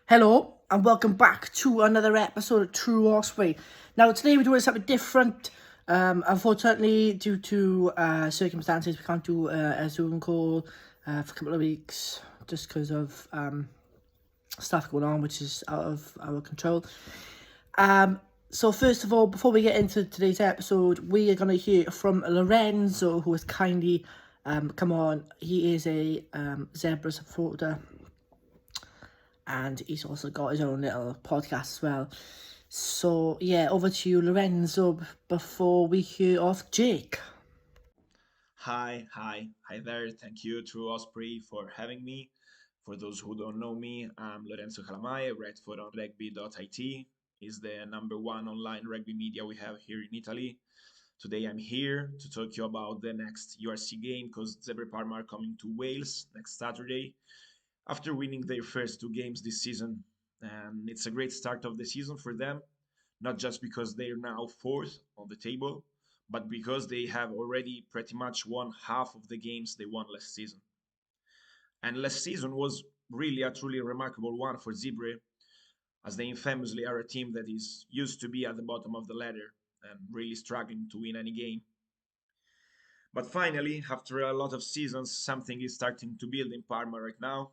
Hello and welcome back to another episode of True Osprey. Now today we're doing something different. Unfortunately, due to circumstances, we can't do a Zoom call for a couple of weeks just because of stuff going on, which is out of our control. So first of all, before we get into today's episode, we are going to hear from Lorenzo, who has kindly come on. He is a Zebra supporter, and he's also got his own little podcast as well. So yeah, over to you, Lorenzo, before we hear off Jake. Hi there. Thank you, True Osprey, for having me. For those who don't know me, I'm Lorenzo Calamai, write for onrugby.it. Is the number one online rugby media we have here in Italy. Today I'm here to talk to you about the next URC game because Zebre Are coming to Wales next Saturday after winning their first two games this season. And it's a great start of the season for them, not just because they're now fourth on the table, but because they have already pretty much won half of the games they won last season. And last season was really a truly remarkable one for Zebre, as they infamously are a team that is used to be at the bottom of the ladder and really struggling to win any game. But finally, after a lot of seasons, something is starting to build in Parma right now.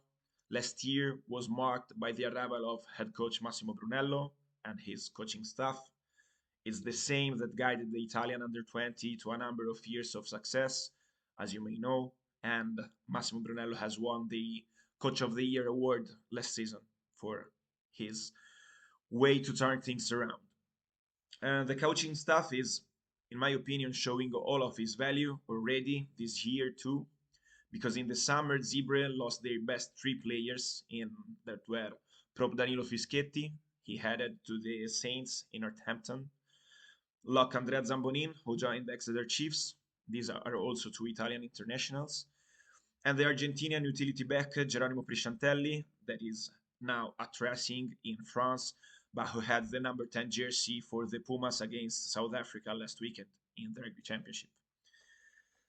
Last year was marked by the arrival of head coach Massimo Brunello and his coaching staff. It's the same that guided the Italian under 20 to a number of years of success, as you may know, and Massimo Brunello has won the Coach of the Year award last season for his way to turn things around. The coaching staff is, in my opinion, showing all of his value already this year too, because in the summer Zebre lost their best three players in that were Prop Danilo Fischetti, he headed to the Saints in Northampton, Lock Andrea Zambonin, who joined the Exeter Chiefs. These are also two Italian internationals. And the Argentinian utility back Geronimo Prisciantelli, that is now at Racing in France, but who had the number 10 jersey for the Pumas against South Africa last weekend in the Rugby Championship.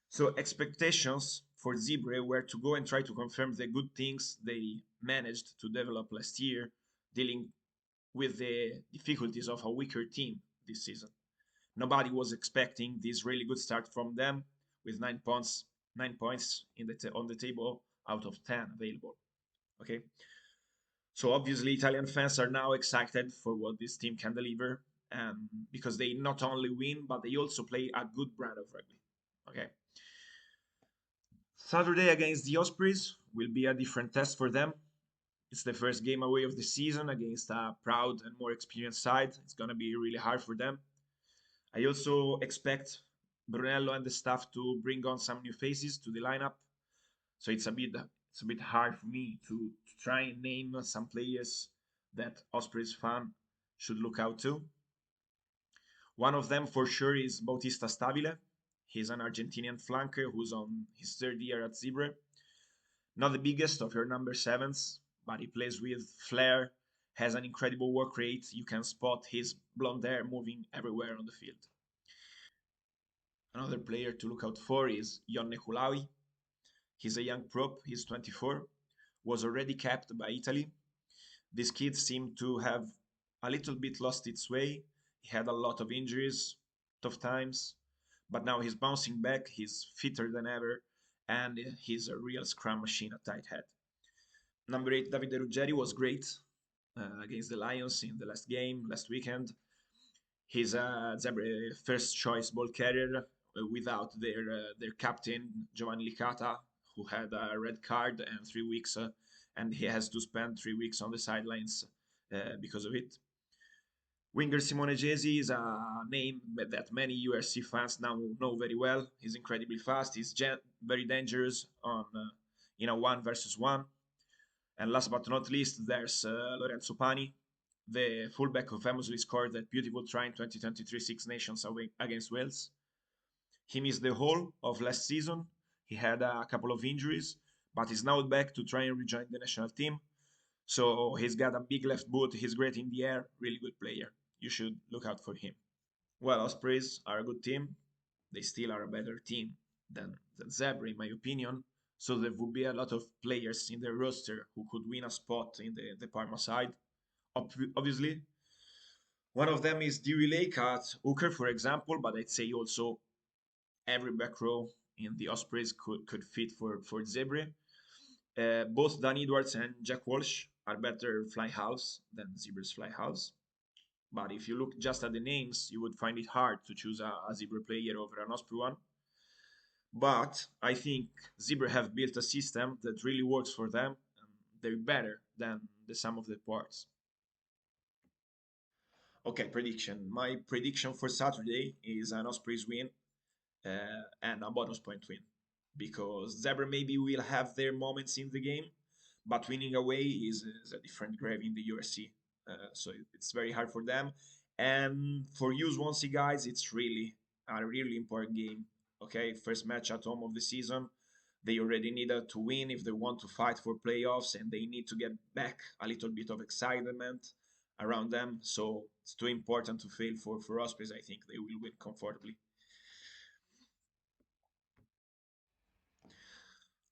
So expectations for Zebre were to go and try to confirm the good things they managed to develop last year, dealing with the difficulties of a weaker team this season. Nobody was expecting this really good start from them with 9 points on the table out of 10 available. Okay, so obviously Italian fans are now excited for what this team can deliver, because they not only win but they also play a good brand of rugby. Okay, Saturday against the Ospreys will be a different test for them. It's the first game away of the season against a proud and more experienced side. It's going to be really hard for them. I also expect Brunello and the staff to bring on some new faces to the lineup. So it's a bit hard for me to try and name some players that Ospreys fan should look out to. One of them for sure is Bautista Stabile. He's an Argentinian flanker who's on his third year at Zebre. Not the biggest of your number sevens, but he plays with flair, has an incredible work rate. You can spot his blonde hair moving everywhere on the field. Another player to look out for is Yonne Kulawi. He's a young prop, he's 24, was already capped by Italy. This kid seemed to have a little bit lost its way. He had a lot of injuries, tough times, but now he's bouncing back, he's fitter than ever, and he's a real scrum machine at tight head. Number 8, Davide Ruggeri, was great against the Lions in the last game, last weekend. He's a Zebre first choice ball carrier without their captain Giovanni Licata, who had a red card and 3 weeks, and he has to spend 3 weeks on the sidelines because of it. Winger Simone Gesi is a name that many URC fans now know very well. He's incredibly fast. He's very dangerous on in a one versus one. And last but not least, there's Lorenzo Pani, the fullback who famously scored that beautiful try in 2023 Six Nations away against Wales. He missed the whole of last season. He had a couple of injuries, but he's now back to try and rejoin the national team. So he's got a big left boot. He's great in the air. Really good player. You should look out for him. Well, Ospreys are a good team. They still are a better team than Zebre, in my opinion. So there would be a lot of players in the roster who could win a spot in the Parma side. Obviously, one of them is Dewey Lake at Hooker, for example, but I'd say also every back row in the Ospreys could fit for Zebre. Both Dan Edwards and Jack Walsh are better fly halves than Zebre's fly halves. But if you look just at the names, you would find it hard to choose a Zebra player over an Osprey one. But I think Zebra have built a system that really works for them. They're better than the sum of the parts. Okay, prediction. My prediction for Saturday is an Ospreys win and a bonus point win. Because Zebra maybe will have their moments in the game, but winning away is a different grave in the URC. So it's very hard for them. And for you Swansea guys, it's really a really important game. Okay, first match at home of the season. They already needed to win if they want to fight for playoffs, and they need to get back a little bit of excitement around them. So it's too important to fail for Ospreys. I think they will win comfortably.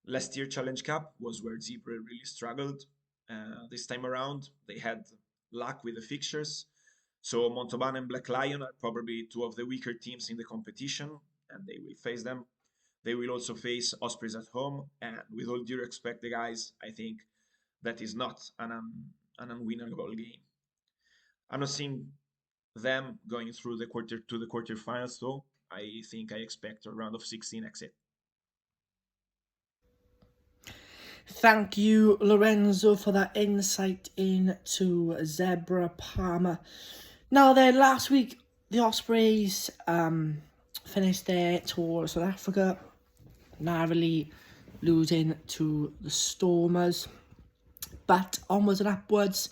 Last year Challenge Cup was where Zebra really struggled. This time around, they had luck with the fixtures. So Montauban and Black Lion are probably two of the weaker teams in the competition, and they will face them. They will also face Ospreys at home, and with all due respect, the guys, I think that is not an unwinnable game. I'm not seeing them going through the quarterfinals, though. I think I expect a round of 16 exit. Thank you, Lorenzo, for that insight into Zebre Parma. Now then, last week, the Ospreys finished their tour of South Africa, narrowly losing to the Stormers. But onwards and upwards,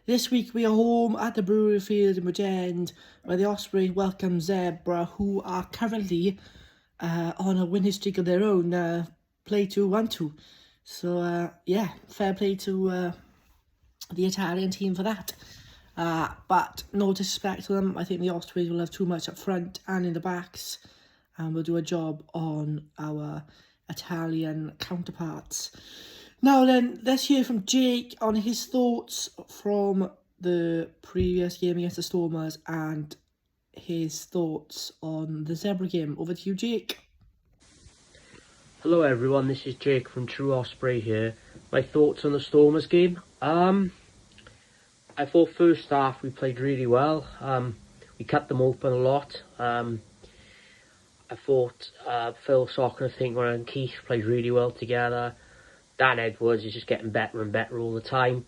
this week we are home at the Brewery Field in Bridgend, where the Ospreys welcome Zebra, who are currently on a winning streak of their own, play 2-1-2. So, yeah, fair play to the Italian team for that. But no disrespect to them. I think the Ospreys will have too much up front and in the backs, and we'll do a job on our Italian counterparts. Now then, let's hear from Jake on his thoughts from the previous game against the Stormers and his thoughts on the Zebra game. Over to you, Jake. Hello everyone, this is Jake from True Osprey here. My thoughts on the Stormers game. I thought first half we played really well. We cut them open a lot. I thought Phil Sockenfinger and Keith played really well together. Dan Edwards is just getting better and better all the time.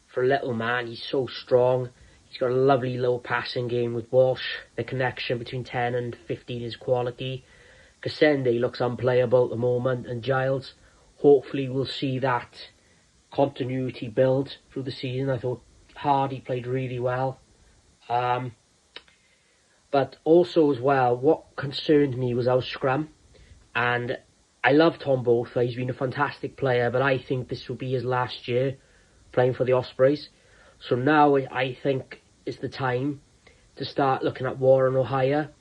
For a little man, he's so strong. He's got a lovely little passing game with Walsh. The connection between 10 and 15 is quality. Cassende looks unplayable at the moment, and Giles, hopefully we'll see that continuity build through the season. I thought Hardy played really well. But also as well, what concerned me was our scrum. And I love Tom Botha, he's been a fantastic player, but I think this will be his last year playing for the Ospreys. So now I think it's the time to start looking at Warren O'Hire.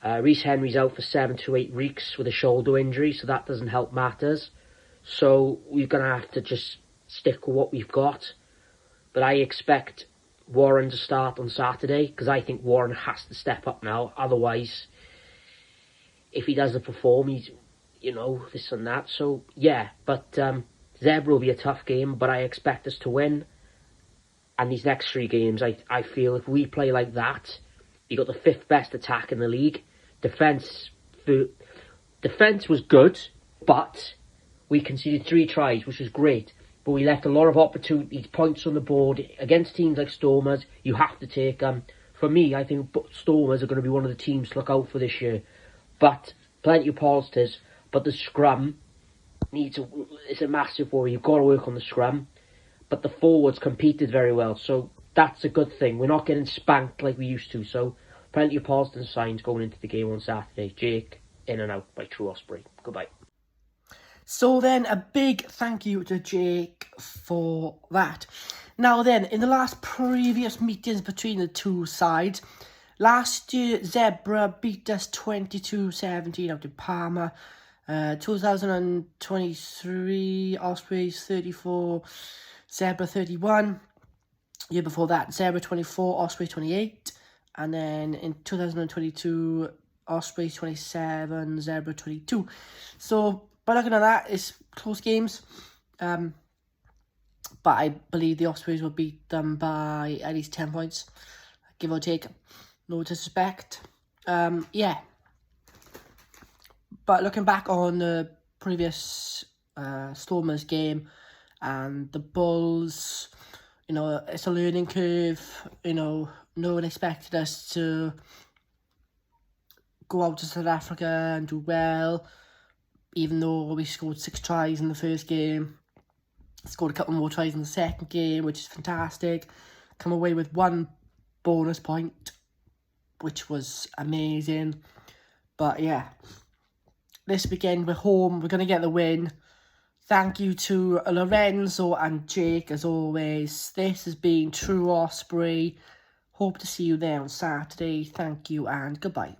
Rhys Henry's out for 7 to 8 weeks with a shoulder injury, so that doesn't help matters. So we're going to have to just stick with what we've got. But I expect Warren to start on Saturday, because I think Warren has to step up now. Otherwise, if he doesn't perform, he's, this and that. So, yeah, but Zebra will be a tough game, but I expect us to win. And these next 3 games, I feel if we play like that, you got the 5th best attack in the league. Defence was good, but we conceded 3 tries, which was great. But we left a lot of opportunities, points on the board. Against teams like Stormers, you have to take them. For me, I think Stormers are going to be one of the teams to look out for this year. But plenty of positives. But the scrum it's a massive worry. You've got to work on the scrum. But the forwards competed very well, so that's a good thing. We're not getting spanked like we used to, so plenty of positive signs going into the game on Saturday. Jake, in and out by True Osprey. Goodbye. So then, a big thank you to Jake for that. Now then, in the last previous meetings between the two sides, last year Zebra beat us 22-17 out in Parma. 2023, Ospreys 34, Zebre 31. Year before that, Zebre 24, Osprey 28. And then in 2022, Osprey 27, Zebre 22. So, by looking at that, it's close games. But I believe the Ospreys will beat them by at least 10 points, give or take. No disrespect. Yeah. But looking back on the previous Stormers game and the Bulls, you know, it's a learning curve. You know, no one expected us to go out to South Africa and do well, even though we scored 6 tries in the first game. Scored a couple more tries in the second game, which is fantastic. Come away with 1 bonus point, which was amazing. But yeah, this weekend we're home. We're going to get the win. Thank you to Lorenzo and Jake as always. This has been True Osprey. Hope to see you there on Saturday. Thank you and goodbye.